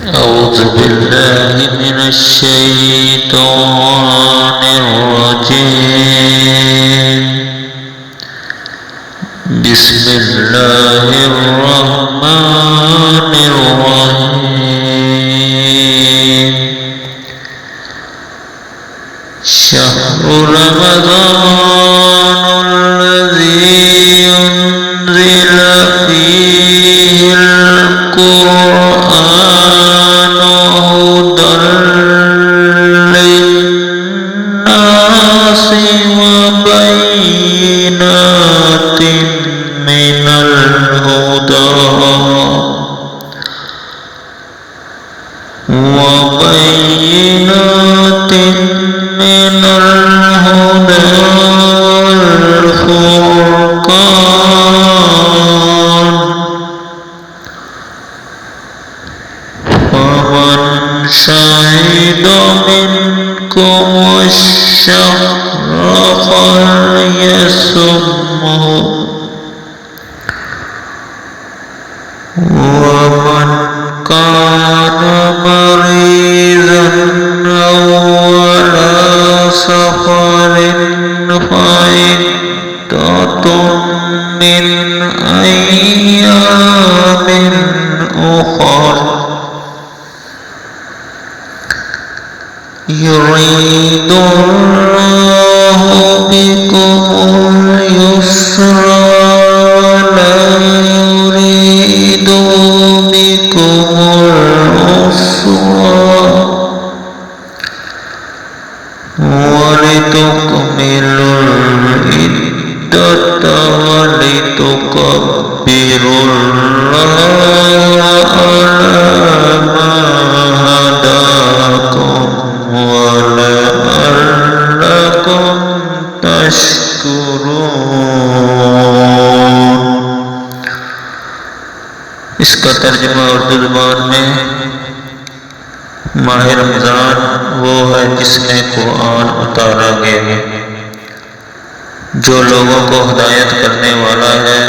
أعوذ بالله من الشيطان الرجيم. بسم الله الرحمن الرحيم. شهر رمضان الذي أنزل فيه القرآن هدى للناس وبينات من الهدى والفرقان. فمن شهد منكم الشهر فليصمه، ومن كان مريضا أو على سفر فعدة من أيام أخر. يريد الله بكم اليسر ولا يريد بكم العسر ولتكملوا العدة ولتكبروا الله على ما هداكم ولعلكم تشکرون. اس کا ترجمہ اردو زبان میں: ماہ رمضان وہ ہے جس میں قرآن اتارا گیا، جو لوگوں کو ہدایت کرنے والا ہے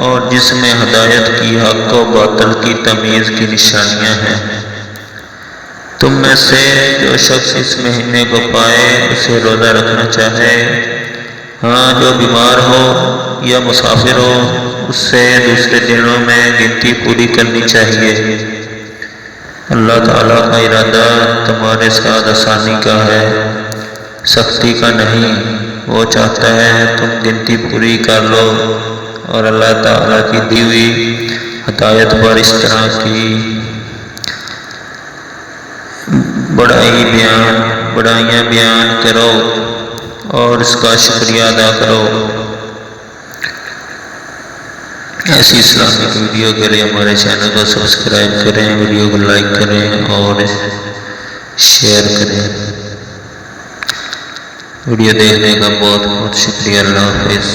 اور جس میں ہدایت کی حق و باطل کی تمیز کی نشانیاں ہیں. تم میں سے جو شخص اس مہینے کو پائے اسے روزہ رکھنا چاہے. ہاں، جو بیمار ہو یا مسافر ہو اس سے دوسرے دنوں میں گنتی پوری کرنی چاہیے. اللہ تعالیٰ کا ارادہ تمہارے ساتھ آسانی کا ہے، سختی کا نہیں. وہ چاہتا ہے تم گنتی پوری کر لو اور اللہ تعالیٰ کی دی ہوئی ہدایت پر اس طرح کی بڑائیاں بیان کرو اور اس کا شکریہ ادا کرو. ایسی اسلامک ویڈیو کے لیے ہمارے چینل کو سبسکرائب کریں، ویڈیو کو لائک کریں اور شیئر کریں. ویڈیو دیکھنے کا بہت بہت شکریہ. اللہ حافظ.